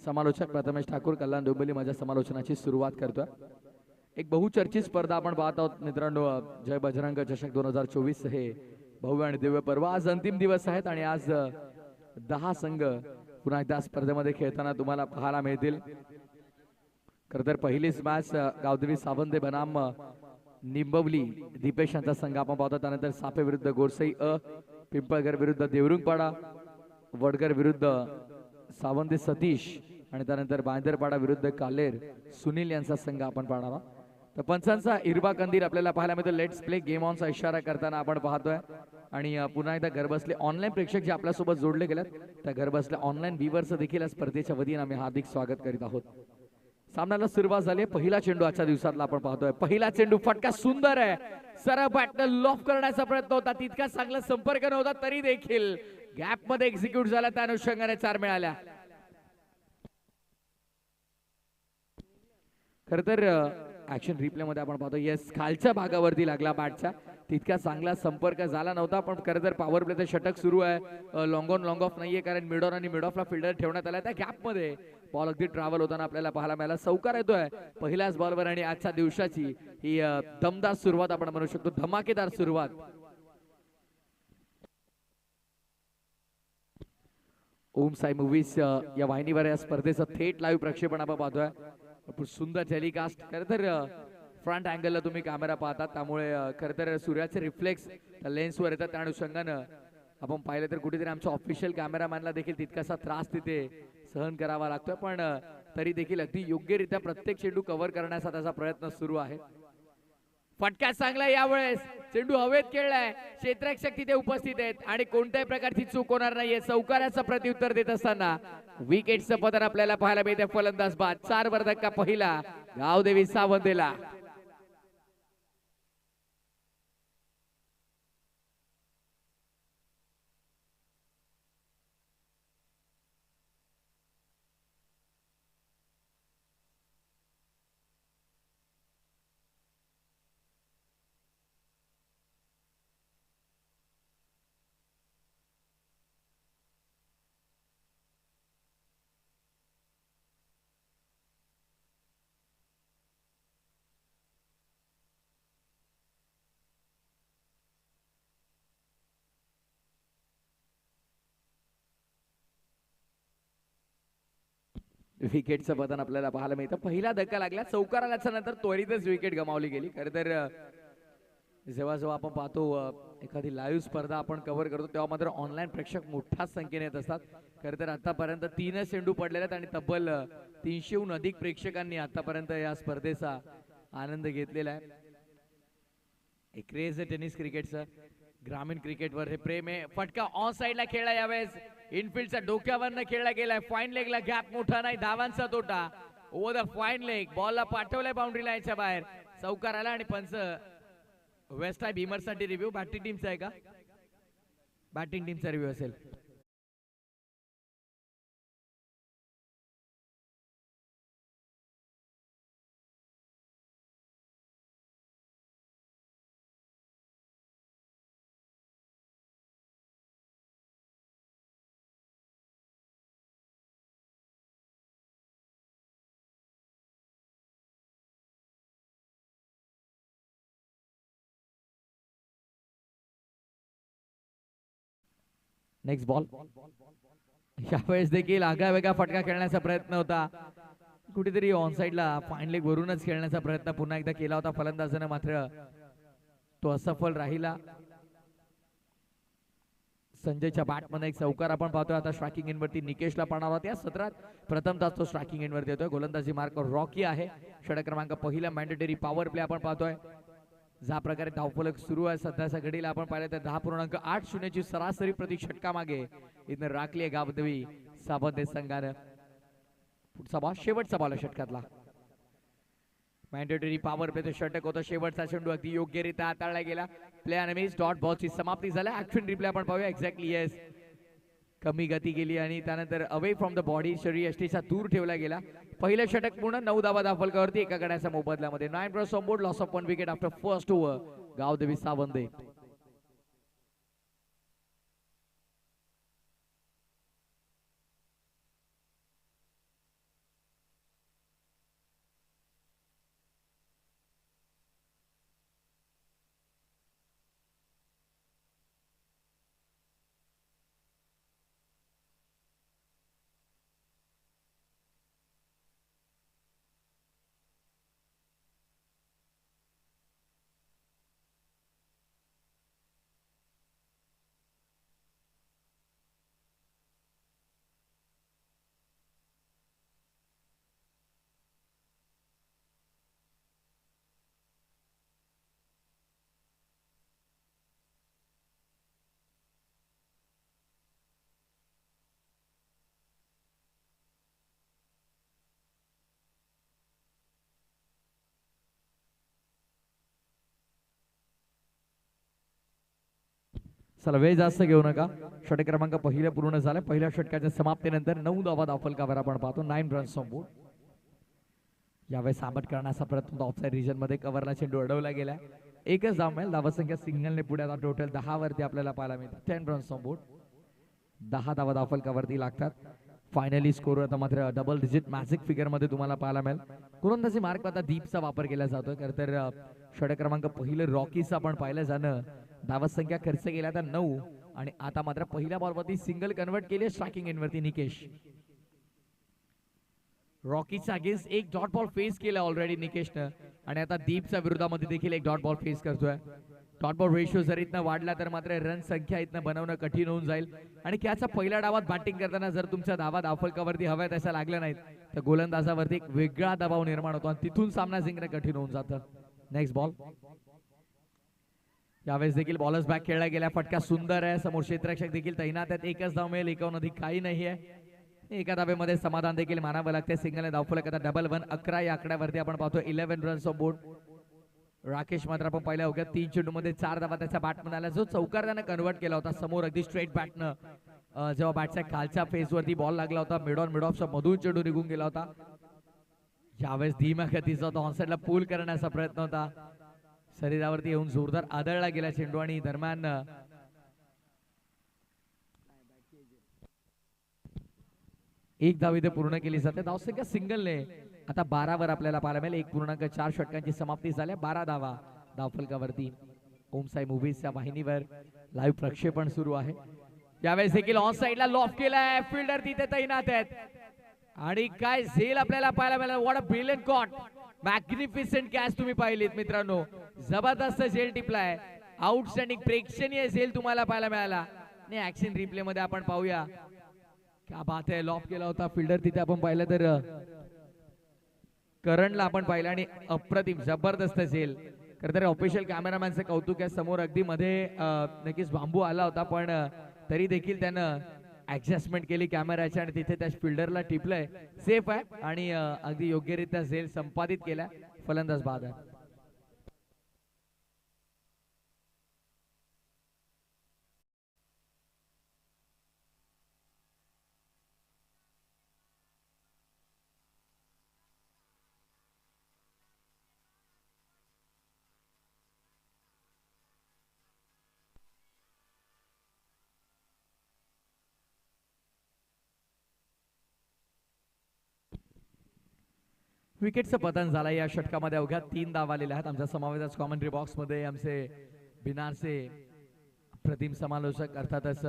समालोचक प्रथमेश ठाकूर कल्याण डोंबिवली माझ्या समालोचनाची सुरुवात करतोय। एक बहुचर्चित स्पर्धा आपण पाहत आहोत मित्रांनो, जय बजरंग चषक 2024 हे भव्य आणि दिव्य पर्व। आज अंतिम दिवस आहेत आणि आज 10 संघ पुन्हा एकदा स्पर्धेमध्ये खेळताना तुम्हाला पाहायला मिळतील। खरं तर पहिलीच मॅच गावदेवी सावंदे बनाम निंबवली दीपेश यांचा संघ आपण पाहतो। त्यानंतर सापे विरुद्ध गोरसई अ, पिंपळगर विरुद्ध देवरुंगपाडा, वडगर विरुद्ध सावंदे सतीश आणि त्यानंतर बांदरपाडा विरुद्ध कालेर सुनील यांचा संघ आपण पाहणार आहोत। तर पंचांचा हिरवा कंदील आपल्याला पाहायला मिळतो। लेट्स प्ले गेम ऑनचा इशारा करताना आपण पाहतोय आणि पुन्हा एकदा घरबसले ऑनलाईन प्रेक्षक जे आपल्यासोबत जोडले गेलेत त्या घरबसल्या ऑनलाईन व्ह्यूअर्सचं देखील या स्पर्धेच्या वतीने आम्ही हार्दिक स्वागत करीत आहोत। सामन्याला सुरुवात झाली आहे। पहिला चेंडू आजच्या दिवसातला आपण पाहतोय। पहिला चेंडू फटका सुंदर आहे, सरळ बॅटनं लॉफ करण्याचा प्रयत्न होता, तितका चांगला संपर्क नव्हता तरी देखील गॅप मध्ये एक्झिक्यूट झाला, त्या अनुषंगाने 4 मिळाल्या। खर तर ऍक्शन रिप्ले मध्ये आपण पाहतो येस खालच्या भागावरती लागला बॅटच्या, तितका चांगला संपर्क झाला नव्हता, पण खरं तर पॉवर प्लेचं षटक सुरू आहे। लॉंग ऑन लॉंग ऑफ नाहीये कारण मिड ऑन आणि मिड ऑफला फिल्डर ठेवण्यात आला। त्या गॅप मध्ये बॉल अगदी ट्रॅव्हल होताना आपल्याला पाहायला मिळाला। चौकार येतोय पहिल्याच बॉलवर आणि आजच्या दिवसाची ही दमदार सुरुवात आपण म्हणू शकतो, धमाकेदार सुरुवात। ओम साई मूवीज या वाहिनीवर या स्पर्धेचं थेट लाईव्ह प्रक्षेपण आपण पाहतोय। सुंदर टेलिकास्ट। खरं तर फ्रंट अँगलला तुम्ही कॅमेरा पाहतात त्यामुळे खरं तर सूर्याचे रिफ्लेक्स त्या लेन्सवर येतात, त्या अनुषंगानं आपण पाहिलं तर कुठेतरी आमच्या ऑफिशियल कॅमेरामॅनला देखील तितकासा त्रास तिथे सहन करावा लागतोय, पण तरी देखील अगदी योग्यरित्या प्रत्येक चेंडू कव्हर करण्याचा त्याचा प्रयत्न सुरू आहे। फटका चांगला यावेळेस, चेंडू हवेत खेळलाय, क्षेत्ररक्षक तिथे उपस्थित आहेत आणि कोणत्याही प्रकारची चूक होणार नाहीये। चौकाराचं प्रत्युत्तर देत असताना विकेटचं पतन आपल्याला पाहायला मिळते। फलंदाज बाद, 4 वर धक्का पहिला गावदेवी सावंदेला। विकेटचं पतन आपल्याला पाहायला मिळतं। पहिला धक्का लागला, चौकार आल्याच्या नंतर त्वरितच विकेट गमावली गेली। खरं तर जेव्हा जेव्हा आपण पाहतो एखादी लाईव्ह स्पर्धा आपण कव्हर करतो तेव्हा मात्र ऑनलाईन प्रेक्षक मोठ्या संख्येने येत असतात। खरं तर आतापर्यंत 3 चेंडू पडलेले आहेत आणि तब्बल 300हून अधिक प्रेक्षकांनी आतापर्यंत या स्पर्धेचा आनंद घेतलेला आहे। एक क्रेज आहे टेनिस क्रिकेटचं, ग्रामीण क्रिकेटवर हे प्रेम आहे। फटका ऑन साइडला खेळला, यावेळेस इनफिल्डच्या डोक्यावरनं खेळला गेलाय। फाईन लेगला गॅप मोठा नाही, धावांचा तोटा ओव्हर द फाईन लेग, बॉलला पाठवलाय बाउंड्री लाईनच्या बाहेर, चौकार आला आणि पंच वेस्ट आहे भीमरसाठी रिव्ह्यू। बॅटिंग टीमचा आहे का? बॅटिंग टीमचा रिव्ह्यू असेल। नेक्स्ट बॉल, यावेळेस देखील आगळावेगळा फटका खेळण्याचा प्रयत्न होता, कुठेतरी ऑन साइडला फाईन लेग वरूनच खेळण्याचा प्रयत्न पुन्हा एकदा केला होता फलंदाजाने, मात्र तो असफल राहिला। संजयच्या बॅटमध्ये एक चौकार आपण पाहतोय। आता स्ट्रायकिंग एंडवरती निकेशला पाहणार आहोत। या सत्रात प्रथमतः तो स्ट्रायकिंग एंडवरती येतोय। गोलंदाजी मार्क रॉकी आहे। षटक क्रमांक पहिला मॅन्डेटरी पॉवर प्ले आपण पाहतोय। ज्या प्रकारे धावफलक सुरू आहे सध्याच्या घडीला आपण पाहिलं तर 10.80 ची सरासरी प्रति षटकामागे इथं राखली आहे गावदेवी सावंदे संघानं। पुढचा बॉल, शेवटचा बॉल षटकातला, मॅन्डेटरी पॉवर प्लेचं षटक होतं। शेवटचा चेंडू अगदी योग्यरित्या हाताळला गेला। प्ले आणि मिस, डॉट बॉलची समाप्ती झाली। ऍक्शन रिप्ले आपण पाहूया। एक्झॅक्टली येस, कमी गती गेली आणि त्यानंतर अवे फ्रॉम द बॉडी, शरीर यष्टीचा दूर ठेवला गेला। पहिलं षटक पूर्ण, 9 धावा धावफलकावरती, एका गड्याच्या मोबदल्यामध्ये 9 runs on board, loss of 1 wicket after first over Gavdevi Savande. चला वेळ जास्त घेऊ नका. षटक क्रमांक पहिलं पूर्ण झालं. पहिल्या षटकाच्या समाप्तीनंतर 9 धावा धावफलकावर आपण पाहतो. 9 रन्स ऑन बोर्ड. यावेळेस साबट करण्याचा प्रयत्न ऑफसाइड रिजन मध्ये कव्हरला चेंडू अडवला गेला. एकच धाव मिळेल. धावसंख्या सिंगलने पुढे आता टोटल 10 वरती आपल्याला पाहायला मिळतात. 10 रन्स ऑन बोर्ड. 10 धावा धावफलकावरती लागतात. फायनली स्कोर आता मात्र डबल डिजिट मॅजिक फिगर मध्ये तुम्हाला पाहायला मिळेल. गोलंदाजी मार्ग आता दीपचा वापर केला जातोय. खरं तर षटक क्रमांक पहिलं रॉकीचं आपण पाहिलं जाणं. धावसंख्या खर्च केला तर 9 आणि आता मात्र पहिल्या बॉलवरती सिंगल कन्वर्ट केले स्ट्रायकिंग एंडवरती निकेश. रॉकीचा अगेन्स्ट एक डॉट बॉल फेस केला ऑलरेडी निकेशनं आणि आता दीपच्या विरोधामध्ये देखील एक डॉट बॉल फेस करतोय. डॉट बॉल रेशिओ जर इथनं वाढला तर मात्र रन संख्या इथनं बनवणं कठीण होऊन जाईल आणि त्याचा पहिल्या डावात बॅटिंग करताना जर तुमच्या धावा धावफलकावरती हव्या तशा लागल्या नाहीत तर गोलंदाजावरती एक वेगळा दबाव निर्माण होतो आणि तिथून सामना जिंकणं कठीण होऊन जातं. Next ball. यावेळेस देखील बॉलर्स बॅक खेळला गेला. फटका सुंदर आहे. समोर क्षेत्ररक्षक देखील तैनात आहेत. एकच धाव मिळेल. एकाहून अधिक काही नाही आहे. एका धावेमध्ये समाधान देखील मानावं लागते. सिंगल धावफलक आता डबल 1 11 या आकड्यावरती आपण पाहतो. 11 रन्स ऑफ बोर्ड. राकेश मात्र आपण पहिल्या अवघ्या 3 चेंडूमध्ये 4 धावा त्याच्या बॅटमध्ये आला. जो चौकार त्याने कन्वर्ट केला होता समोर अगदी स्ट्रेट बॅटनं. जेव्हा बॅटच्या खालच्या फेसवरती बॉल लागला होता मिड ऑफच्या मधून चेंडू निघून गेला होता. यावेळेस धीम्या गतीचा होता. ऑनसाइडला पूल करण्याचा प्रयत्न होता. शरीरावरती येऊन जोरदार आदळला गेला चेंडू आणि दरम्यान एक धाव इथे पूर्ण केली जाते. धावसंख्या सिंगलने आता 12 वर आपल्याला पाहायला मिळेल. 1.4 षटकांची समाप्ती झाल्या. 12 धावा धावफलकावरती. ओमसाई मूव्हीजच्या वाहिनीवर लाईव्ह प्रक्षेपण सुरू आहे. यावेळेस देखील ऑन साइडला लॉफ केलाय. फिल्डर तिथे तैनात आहेत आणि काय झेल आपल्याला पाहायला मिळाला. What a brilliant caught. Magnificent catch तुम्ही पाहिलीत मित्रांनो. जबरदस्त झेल टिपलाय. आउटस्टँडिंग प्रेक्षणीय झेल तुम्हाला पाहायला मिळाला. आणि ऍक्शन रिप्ले मध्ये आपण पाहूया. क्या बात आहे. लॉफ केला होता फिल्डर तिथे आपण पाहिलं तर करणला आपण पाहिलं आणि अप्रतिम जबरदस्त झेल. खरं तर ऑफिशियल कॅमेरामॅनचं कौतुक आहे. समोर अगदी मध्ये नक्कीच बांबू आला होता पण तरी देखील त्यानं ऍडजस्टमेंट केली कॅमेराची आणि तिथे त्या फिल्डरला टिपलंय. सेफ आहे आणि अगदी योग्यरित्या झेल संपादित केला. फलंदाज बाद आहे. विकेटचं पतन झालं. या षटकामध्ये अवघ्या 3 धावा आलेल्या आहेत. आमच्या समावेश कॉमेंट्री बॉक्स मध्ये आमचे बिनारचे प्रतिम समालोचक अर्थातच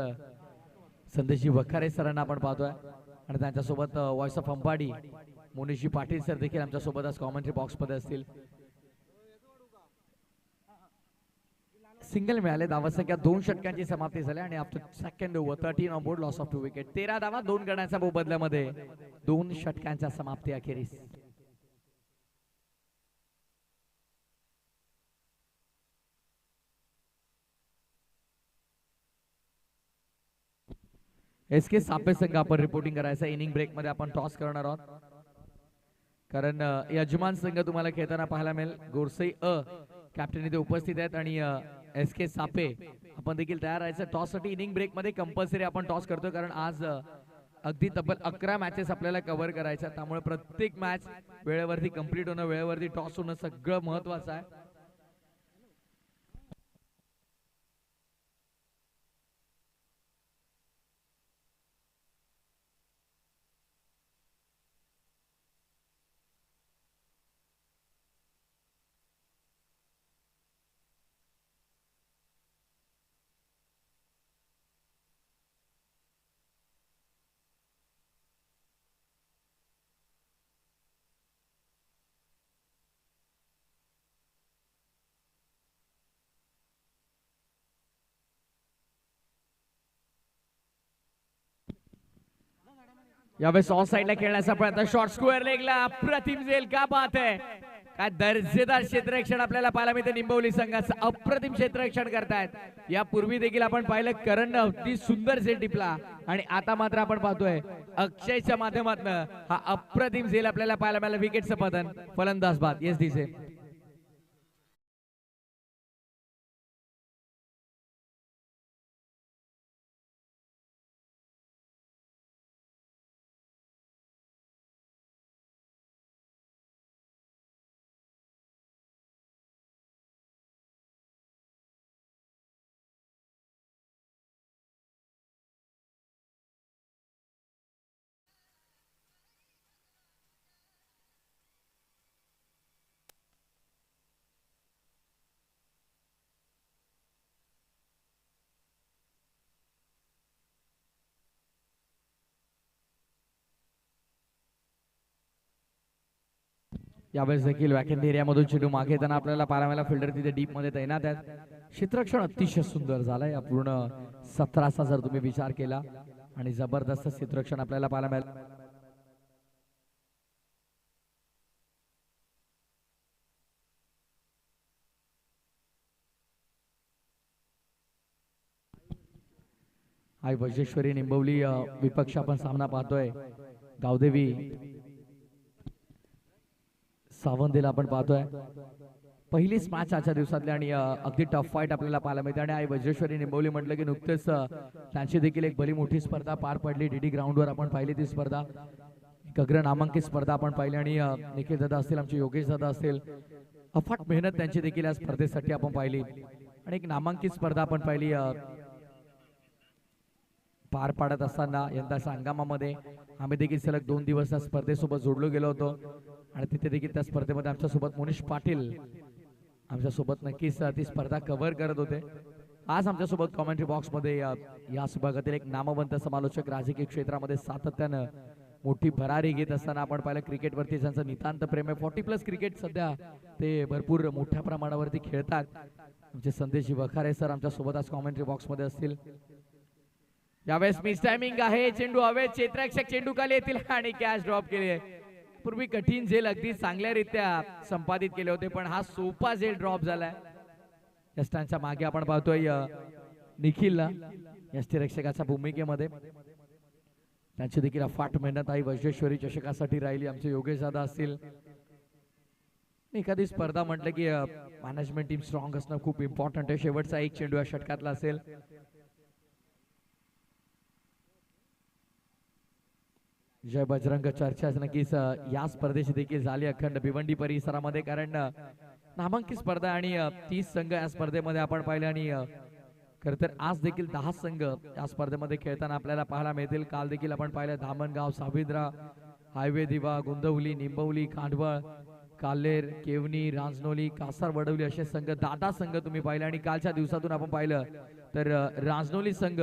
संदेशजी वखारे सरांना आपण पाहतोय आणि त्यांच्यासोबत व्हॉइस ऑफ अंबाडी मोनीशजी पाटील सर देखील आमच्या सोबतच कॉमेंट्री बॉक्स मध्ये असतील. सिंगल मिळाले. धावसंख्या 2 षटकांची समाप्ती झाली आणि after second over 13 on board loss of 2 wicket. 13 धावा 2 गड्यांच्या मोबदल्यामध्ये 2 षटकांच्या समाप्ती अखेरीस. एसके सापे संघ आपण रिपोर्टिंग करायचं. इनिंग ब्रेक मध्ये आपण टॉस करणार आहोत कारण यजमान संघ तुम्हाला खेळताना पाहायला मिळेल. गोरसई कॅप्टन इथे उपस्थित आहेत आणि एसके सापे आपण देखील तयार राहायचं. टॉस साठी इनिंग ब्रेक मध्ये कंपल्सरी आपण टॉस करतो कारण आज अगदी तब्बल 11 मॅचेस आपल्याला कव्हर करायच्या. त्यामुळे प्रत्येक मॅच वेळेवरती कंप्लीट होणं वेळेवरती टॉस होणं सगळं महत्वाचं आहे. यावेळेस ऑन साइडला खेळण्याचा प्रयत्न. शॉर्ट स्क्वेअर लेगला अप्रतिम झेल. का बात आहे. काय दर्जेदार क्षेत्ररक्षण आपल्याला पाहायला मिळतं. निंबवली संघाचं अप्रतिम क्षेत्ररक्षण करतायत. यापूर्वी देखील आपण पाहिलं करणनं अगदी सुंदर झेल टिपला आणि आता मात्र आपण पाहतोय अक्षयच्या माध्यमातून हा अप्रतिम झेल आपल्याला पाहायला मिळाला. विकेटचं पतन. फलंदाज बाद. येस दिसे यावेळेस देखील वॅकंड एरियामधून चेंडू मागे येताना आपल्याला पाहायला फिल्डर तिथे डीप मध्ये तैनात आहेत. क्षेत्ररक्षण अतिशय सुंदर झालंय या पूर्ण 17चा जर तुम्ही विचार केला आणि जबरदस्त क्षेत्ररक्षण आपल्याला पाहायला मिळालं. आई वज्रेश्वरी निंबवली विपक्ष आपण सामना पाहतोय. गावदेवी सावंतेला आपण पाहतोय. पहिलीच मॅच आजच्या दिवसातली आणि अगदी टफ फाईट आपल्याला पाहायला मिळते. आणि आई वज्रेश्वरी निंबवली म्हटलं की नुकतेच त्यांची देखील एक भली मोठी स्पर्धा पार पडली. डीडी ग्राउंडवर आपण पाहिली ती स्पर्धा, एक अग्र नामांकित स्पर्धा आपण पाहिली. आणि निखिल दादा असतील, आमचे योगेश दादा असतील, अफाट मेहनत त्यांची देखील या स्पर्धेसाठी आपण पाहिली आणि एक नामांकित स्पर्धा आपण पाहिली पार पाडत असताना यंदाच्या हंगामामध्ये आम्ही देखील सलग 2 दिवस त्या स्पर्धेसोबत जोडलो गेलो होतो. आणि तिथे देखील त्या स्पर्धेमध्ये आमच्यासोबत मोनिश पाटील आमच्यासोबत नक्कीच ती स्पर्धा कव्हर करत होते. आज आमच्यासोबत कॉमेंट्री बॉक्समध्ये या विभागातील एक नामवंत समालोचक राजकीय क्षेत्रामध्ये सातत्यानं मोठी भरारी घेत असताना आपण पाहिलं. क्रिकेटवरती त्यांचं नितांत प्रेम आहे. 40+ क्रिकेट सध्या ते भरपूर मोठ्या प्रमाणावरती खेळतात. आमचे संदेश वखारे सर आमच्यासोबत आज कॉमेंट्री बॉक्समध्ये असतील. यावेळेस मिस टायमिंग आहे. चेंडू हवेत, क्षेत्ररक्षक चेंडू खाली येतील आणि कॅच ड्रॉप केली आहे. पूर्वी कठीण झेल अगदी चांगल्यारीत्या संपादित केले होते, पण हा सोपा झेल ड्रॉप झालाय. यष्टांच्या मागे आपण पाहतोय निखिलला यष्टिरक्षकाच्या भूमिकेमध्ये. त्यांची देखील अफाट मेहनत आई वज्रेश्वरी चषकासाठी राहिली. आमचे योगेश दादा असतील. एखादी स्पर्धा म्हटलं की मॅनेजमेंट टीम स्ट्रॉंग असणं खूप इम्पॉर्टंट आहे. शेवटचा एक चेंडू या षटकातला असेल. जय बजरंग चर्चा नक्कीच या स्पर्धेची देखील झाली अखंड भिवंडी परिसरामध्ये, कारण नामांकित स्पर्धा आणि 30 संघ या स्पर्धेमध्ये आपण पाहिले. आणि खर तर आज देखील 10 संघ या स्पर्धेमध्ये खेळताना आपल्याला पाहायला मिळतील. काल देखील आपण पाहिलं धामणगाव, साविद्रा, हायवे, दिवा, गोंदवली, निंबवली, खांडवळ, काल्हेर, केवनी, रांजनोली, कासार, वडवली असे संघ 10 संघ तुम्ही पाहिले. आणि कालच्या दिवसातून आपण पाहिलं तर रांजनोली संघ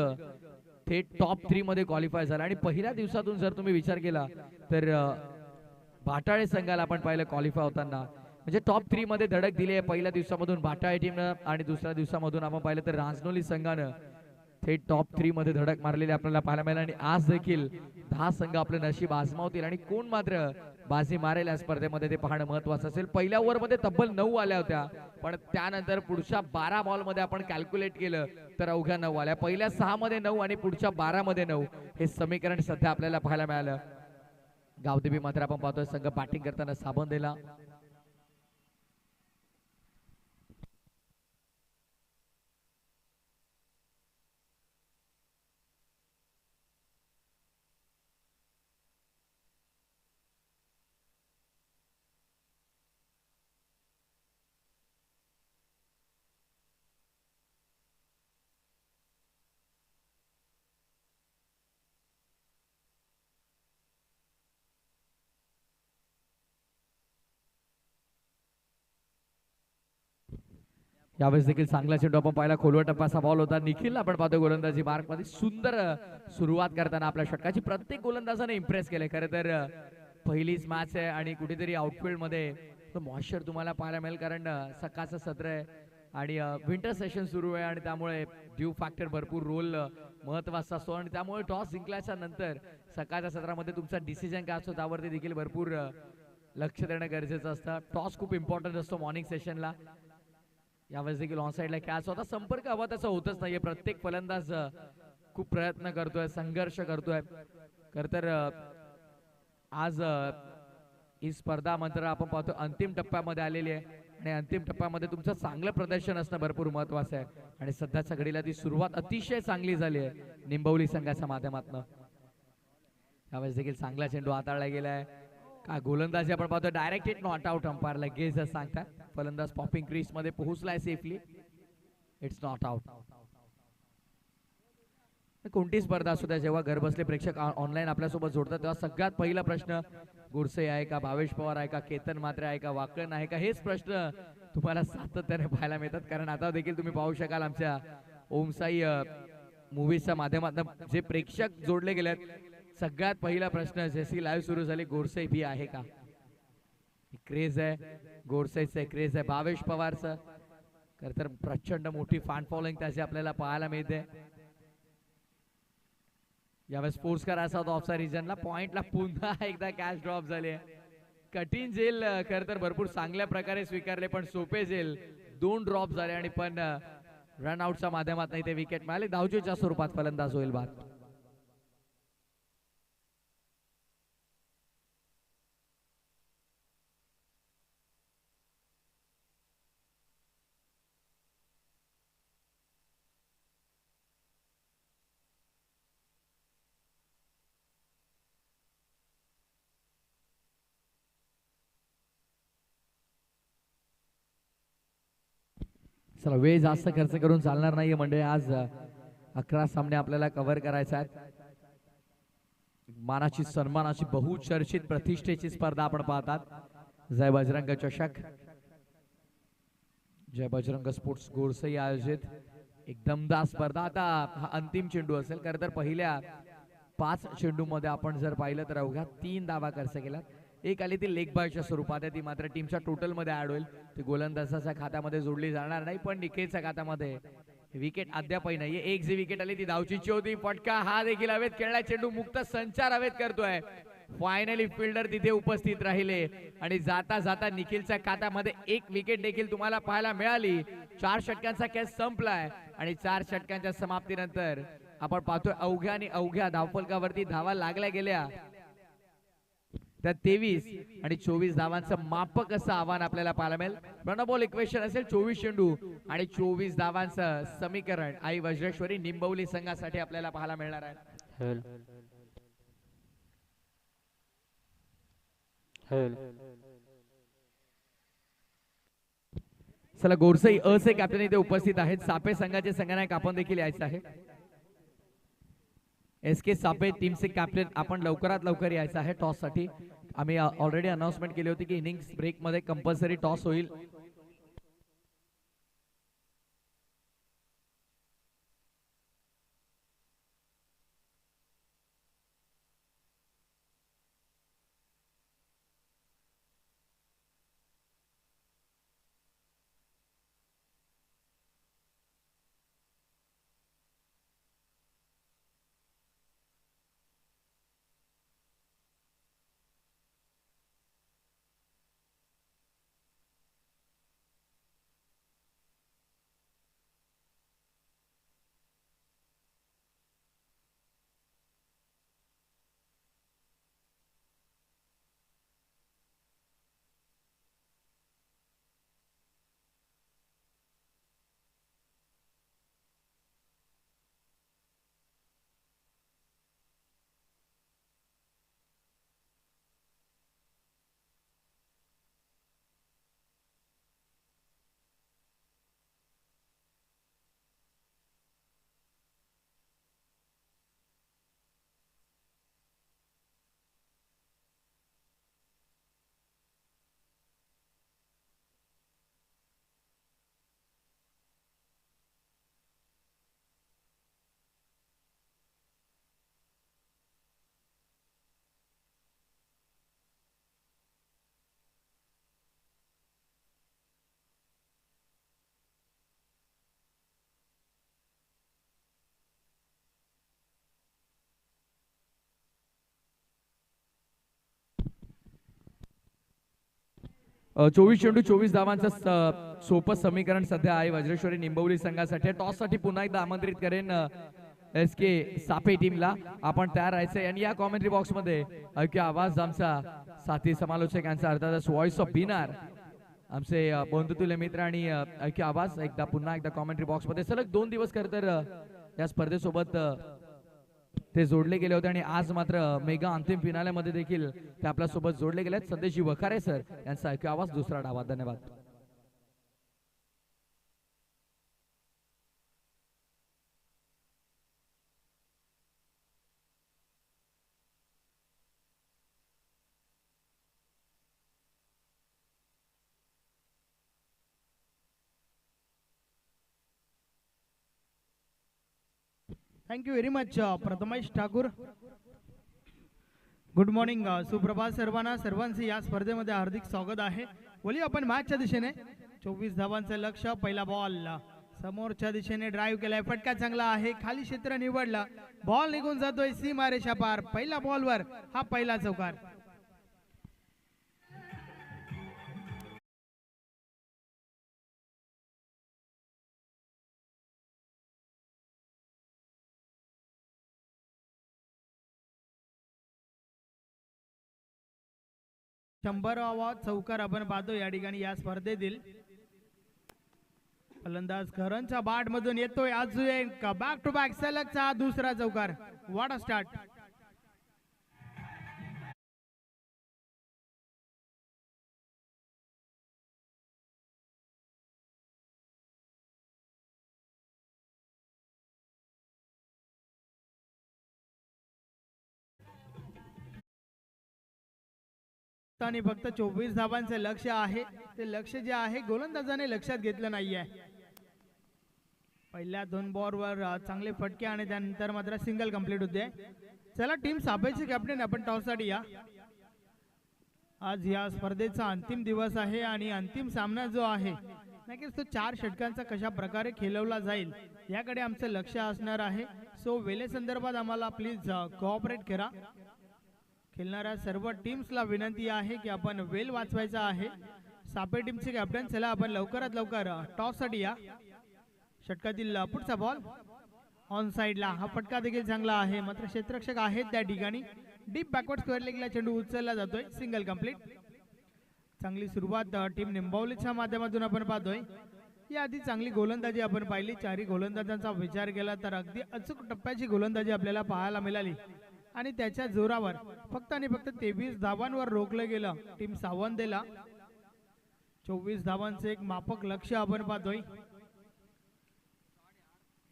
थेट टॉप 3 मध्ये क्वालिफाय झाला. आणि पहिल्या दिवसातून जर तुम्ही विचार केला तर भाटाळे संघाला आपण पाहिलं क्वालिफाय होताना, म्हणजे टॉप 3 मध्ये धडक दिली आहे पहिल्या दिवसामधून भाटाळे टीमनं. आणि दुसऱ्या दिवसामधून आपण पाहिलं तर रांजनोली संघानं थेट टॉप 3 मध्ये धडक मारलेली आपल्याला पाहायला मिळाली. आणि आज देखील 10 संघ आपले नशीब आजमावतील आणि कोण मात्र बाजी मारेल या स्पर्धेमध्ये ते पाहणं महत्वाचं असेल. पहिल्या ओव्हरमध्ये तब्बल 9 आल्या होत्या, पण त्यानंतर पुढच्या 12 बॉलमध्ये आपण कॅल्क्युलेट केलं तर अवघ्या 9 आल्या. पहिल्या 6 मध्ये 9 आणि पुढच्या 12 मध्ये 9 हे समीकरण सध्या आपल्याला पाहायला मिळालं. गावदेवी मात्र आपण पाहतोय संघ बॅटिंग करताना साबंदेला. यावेळेस देखील चांगला चेंडू आपण पाहिला. खोलवर टप्प्याचा बॉल होता. निखिलला आपण पाहतो गोलंदाजी मार्क मध्ये सुंदर सुरुवात करताना आपल्या षटकाची प्रत्येक गोलंदाजाने इम्प्रेस केले. खरं तर पहिलीच मॅच आहे आणि कुठेतरी आउटफील्ड मध्ये मॉइश्चर तुम्हाला पाहायला मिळेल, कारण सकाळचं सत्र आहे आणि विंटर सेशन सुरू आहे आणि त्यामुळे ड्यू फॅक्टर भरपूर रोल महत्वाचा असतो. आणि त्यामुळे टॉस जिंकल्याच्या नंतर सकाळच्या सत्रामध्ये तुमचा डिसिजन काय असतो त्यावरती देखील भरपूर लक्ष देणं गरजेचं असतं. टॉस खूप इम्पॉर्टंट असतो मॉर्निंग सेशनला. यावेळेस देखील ऑन साइडला कॅच होता. संपर्क हवा तसं होतच नाहीये. प्रत्येक फलंदाज खूप प्रयत्न करतोय, संघर्ष करतोय. खर तर आज ही स्पर्धा मात्र आपण पाहतो अंतिम टप्प्यामध्ये आलेली आहे आणि अंतिम टप्प्यामध्ये तुमचं चांगलं प्रदर्शन असणं भरपूर महत्वाचं आहे. आणि सध्याच्या घडीला ती सुरुवात अतिशय चांगली झाली आहे निंबवली संघाच्या माध्यमातून. यावेळेस देखील चांगला चेंडू हाताळला गेलाय. का गोलंदाजी आपण पाहतो direct hit, not out. Umpire लगेच सांगतात फलंदाज पॉपिंग क्रीज मध्ये पोहोचलाय सेफली. It's not out. कोणती स्पर्धा असू द्या, जेव्हा घर बसले प्रेक्षक ऑनलाईन आपल्यासोबत जोडतात तेव्हा सगळ्यात पहिला प्रश्न गुरसे आहे का, भावेश पवार आहे का, केतन म्हात्रे आहे का, वाकण आहे का, हेच प्रश्न तुम्हाला सातत्याने पाहायला मिळतात. कारण आता देखील तुम्ही पाहू शकाल आमच्या ओमसाई मूवीजच्या माध्यमातून जे प्रेक्षक जोडले गेलेत, सगळ्यात पहिला प्रश्न जशी लाईव्ह सुरू झाली, गोरसे भी आहे का. क्रेज आहे गोडसेचे, क्रेज आहे भावेश पवारचं. खरं तर प्रचंड मोठी फॅन फॉलोइंग त्याची आपल्याला पाहायला मिळते. यावेळेस फोर्स करायचा होता ऑफसाईड रिजनला, पॉइंटला पुन्हा एकदा कॅच ड्रॉप झाले. कठीण झेल खरं तर भरपूर चांगल्या प्रकारे स्वीकारले, पण सोपे झेल 2 ड्रॉप झाले आणि पण रनआउटच्या माध्यमात नाही ते विकेट मिळाले. धावचीच्या स्वरूपात फलंदाज होईल बाद. चला वेळ जास्त खर्च करून चालणार नाहीये म्हणजे आज 11 सामने आपल्याला कव्हर करायचे आहेत. मानाची सन्मानाची बहुचर्चित प्रतिष्ठेची स्पर्धा आपण पाहतात. जय बजरंग चषक, जय बजरंग स्पोर्ट्स गोडसई आयोजित एक दमदार स्पर्धा. आता हा अंतिम चेंडू असेल. खरं तर पहिल्या 5 चेंडू मध्ये आपण जर पाहिलं तर अवघ्या 3 धावा खर्च केल्या. एक आली ती लेग बायच्या स्वरूपात आहे, ती मात्र टीमच्या टोटल मध्ये ऍड होईल. ती गोलंदाजाच्या खात्यामध्ये जोडली जाणार नाही, पण निकेलच्या खात्यामध्ये विकेट अद्यापही नाहीये. एक जी विकेट आली ती धावचीची होती. फटका हा देखील हवेत खेळला, चेंडू मुक्त संचार हवेत करतोय. फायनली फिल्डर तिथे उपस्थित राहिले आणि जाता जाता निखिलच्या खात्यामध्ये एक विकेट देखील तुम्हाला पाहायला मिळाली. 4 षटकांचा खेळ संपलाय आणि 4 षटकांच्या समाप्तीनंतर आपण पाहतोय अवघ्या आणि अवघ्या धावफलकावरती धावा लागल्या गेल्या. त्या 23 आणि 24 धावांचं मापक असं आव्हान आपल्याला पाहायला मिळेल. रणबॉल इक्वेशन असेल 24 चेंडू आणि 24 धावांचं समीकरण आई वज्रेश्वरी निंबवली संघासाठी आपल्याला पाहायला मिळणार आहे. चला गोडसई अ चे कॅप्टन इथे उपस्थित आहेत. सापे संघाचे संघनायक आपण देखील यायचं आहे. एस के सापे टीमचे कॅप्टन आपण लवकरात लवकर यायचं आहे टॉस साठी. आम्ही ऑलरेडी अनाउन्समेंट केली होती की इनिंग्स ब्रेक मध्ये कंपल्सरी टॉस होईल. चोवीस चेंडू 24 धावांचं सोपं समीकरण सध्या आहे वज्रेश्वरी निंबवली संघासाठी. टॉस साठी पुन्हा एकदा आमंत्रित करेन एस के सापे टीमला. आपण तयार राहायचंय आणि या कॉमेंट्री बॉक्स मध्ये ऐकूया आवाज आमचा साथी समालोचक यांचा, अर्थातच व्हॉइस ऑफ बिनार आमचे बंधुतुल्य मित्र. आणि ऐकूया आवाज एकदा पुन्हा एकदा कॉमेंट्री बॉक्स मध्ये. सलग 2 दिवस खरं तर या स्पर्धेसोबत ते जोडले गेले होते आणि आज मात्र मेगा अंतिम फिनाले मध्ये देखील ते आपल्या सोबत जोडले गेले आहेत. संदेशजी वखारे सर यांचा ऐकूया आवाज दुसरा डावा. धन्यवाद. Thank you very much, Prathamesh Thakur. Good morning, सुप्रभात सर्वांना. सर्वांचे या स्पर्धेमध्ये हार्दिक स्वागत आहे. बोली आपण मॅचच्या दिशेने 24 धावांचं लक्ष. पहिला बॉल समोरच्या दिशेने ड्राईव्ह केलाय, फटका चांगला आहे, खाली क्षेत्र निवडला, बॉल निघून जातोय सीमारेषा पार. पहिल्या बॉलवर हा पहिला चौकार. शंभरावा चौकार आपण पाहतो या ठिकाणी या स्पर्धेतील. फलंदाज करंच्या बाट मधून येतोय अजून एक बॅक टू बॅक सलगचा दुसरा चौकार. What a start. आणि फक्त 24 धावांचे लक्ष आहे. ते लक्ष जे आहे गोलंदाजाने लक्षात घेतलं नाहीये. पहिल्या 2 बॉलवर चांगले फटके आणि त्यानंतर मात्र सिंगल कंप्लीट होते. चला टीम सापेचे कॅप्टन आपण टॉससाठी या. आज या स्पर्धेचा अंतिम दिवस आहे आणि अंतिम सामना जो आहे नक्कीच तो 4 षटकांचा कशा प्रकारे खेळवला जाईल याकडे आमचं लक्ष असणार आहे. सो वेळेसंदर्भात आम्हाला प्लीज कोऑपरेट करा. खेळणाऱ्या सर्व टीम्सला विनंती आहे की आपण वेळ वाचवायचा आहे. सापे टीमचे कॅप्टन, चला आपण लवकरात लवकर टॉससाठी या. षटकातील पुढचा बॉल ऑन साइडला. हा फटका देखील चांगला आहे, मात्र क्षेत्ररक्षक आहेत त्या ठिकाणी. डीप बॅकवर्ड स्क्वेअर लेगला चेंडू उचलला जातोय, सिंगल कंप्लीट. चांगली सुरुवात टीम निंबावलीच्या माध्यमातून आपण पाहतोय. या आधी चांगली गोलंदाजी आपण पाहिली. 4ही गोलंदाजांचा विचार केला तर अगदी अचूक टप्प्याची गोलंदाजी आपल्याला पाहायला मिळाली आणि त्याच्या जोरावर फक्त आणि फक्त 23 धावांवर रोखलं गेलं टीम सावंतेला. 24 धावांचे एक माफक लक्ष आपण पाहतोय.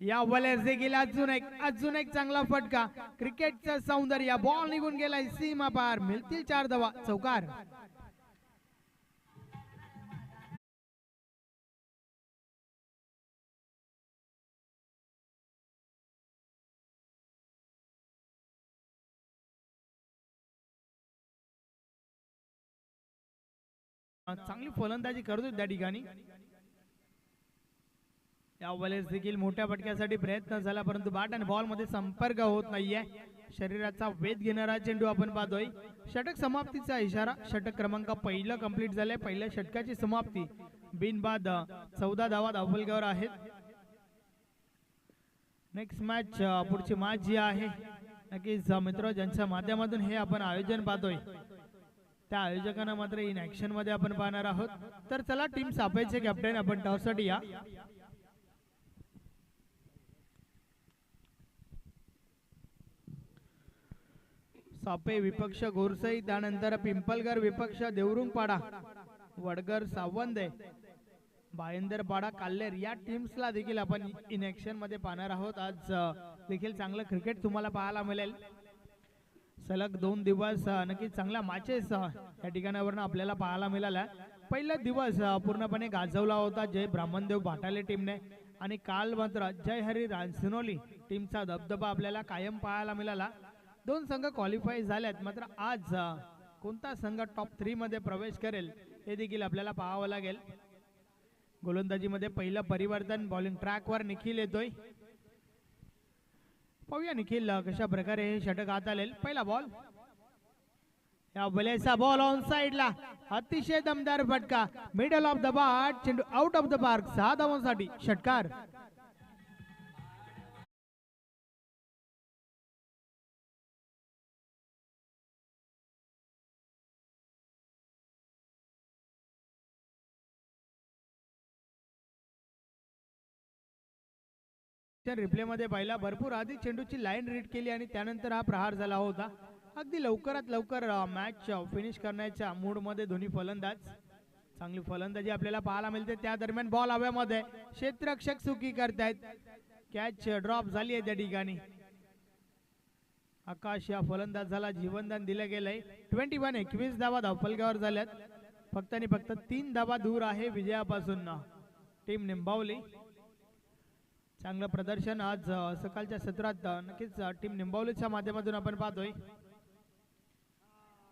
या बॉलर्स देखील अजून एक चांगला फटका. क्रिकेटचं सौंदर्य. बॉल निघून गेलाय सीमा पार. मिळतील 4 धावा, चौकार. चांगली फलंदाजी करतोय त्या ठिकाणी. या बॉलर्स देखील मोठ्या फटक्यासाठी प्रयत्न झाला परंतु बॅट आणि बॉल मध्ये संपर्क होत नाहीये. शरीराचा वेध घेणारा चेंडू आपण पाहतोय. षटक समाप्तीचा इशारा. षटक क्रमांक पहिलं कंप्लीट झालंय. पहिल्या षटकाची समाप्ती बिनबाद 14 धावा धावफलकावर आहेत. नेक्स्ट मॅच, पुढची मॅच जी आहे नक्कीच मित्र ज्यांच्या माध्यमातून हे आपण आयोजन पाहतोय त्या आयोजकांना मात्र इन ऍक्शन मध्ये आपण पाहणार आहोत. तर चला टीम सापेचे कॅप्टन आपण टॉससाठी या. सापे विपक्ष गोरसई, त्यानंतर पिंपलगर विपक्ष देवरुंगपाडा, वडगर सावंदे, भायंदरपाडा काल्लेर या टीम्सला देखील आपण इन ऍक्शन मध्ये पाहणार आहोत. आज देखील चांगलं क्रिकेट तुम्हाला पाहायला मिळेल. सलग 2 दिवस नक्की चांगल्या मॅचेस या ठिकाणावरून आपल्याला पाहायला मिळाल्या. पहिला दिवस पूर्णपणे गाजवला होता जय ब्राह्मणदेव भाटाले टीमने आणि काल मात्र जय हरी रानसिनोली टीमचा दबदबा आपल्याला कायम पाहायला मिळाला. 2 संघ क्वालिफाय झालेत, मात्र आज कोणता संघ टॉप 3 मध्ये प्रवेश करेल हे देखील आपल्याला पाहावं लागेल. गोलंदाजीमध्ये पहिलं परिवर्तन. बॉलिंग ट्रॅकवर निखिल येतोय. पाहूया निखिल कशा प्रकारे हे षटक हाताळेल. पहिला बॉल. या बॉलचा बॉल ऑन साइडला. अतिशय दमदार फटका. Middle of the bat. चेंडू आउट ऑफ द पार्क. 6 धावांसाठी षटकार. रिप्ले मध्ये पाहिला भरपूर आधी चेंडूची लाईन रीड केली आणि त्यानंतर हा प्रहार झाला होता. अगदी लवकरात लवकर मॅच फिनिश करण्याच्या मूड मध्ये दोन्ही फलंदाज. चांगली फलंदाजी आपल्याला पाहायला मिळते. त्या दरम्यान बॉल हव्यामध्ये. क्षेत्ररक्षक चुकी करतायत. कॅच ड्रॉप झाली आहे त्या ठिकाणी. आकाश या फलंदाजाला जीवनदान दिलं गेलंय. 21 धावा धावफलकावर झाल्यात. फक्त आणि फक्त 3 धावा दूर आहे विजयापासून टीम निंबावली. चांगलं प्रदर्शन आज सकाळच्या सत्रात नक्कीच टीम निंबावलीच्या माध्यमातून आपण पाहतोय.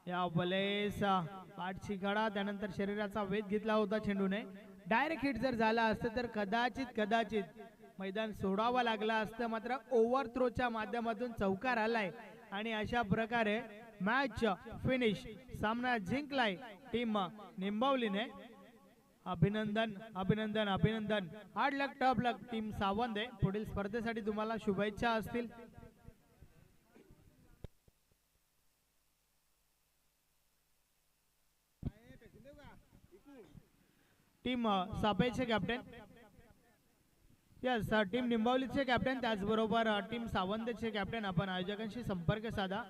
या बलेस पाठ शिकाडा त्यानंतर शरीराचा वेध घेतला होता चेंडूने. डायरेक्ट हिट जर झाला असतं तर कदाचित मैदान सोडावं लागलं असतं, मात्र ओव्हर थ्रोच्या माध्यमातून चौकार आलाय आणि अशा प्रकारे मॅच फिनिश. सामना जिंकलाय टीम निंबावलीने. अभिनंदन अभिनंदन अभिनंदन. Hard luck tough luck team Sawant आहे. पुढील स्पर्धेसाठी तुम्हाला शुभेच्छा असतील. टीम सापेचे कॅप्टन, यस टीम निंबावलीचे कॅप्टन, त्याचबरोबर टीम सावंतचे कॅप्टन आपण आयोजकांशी संपर्क साधा.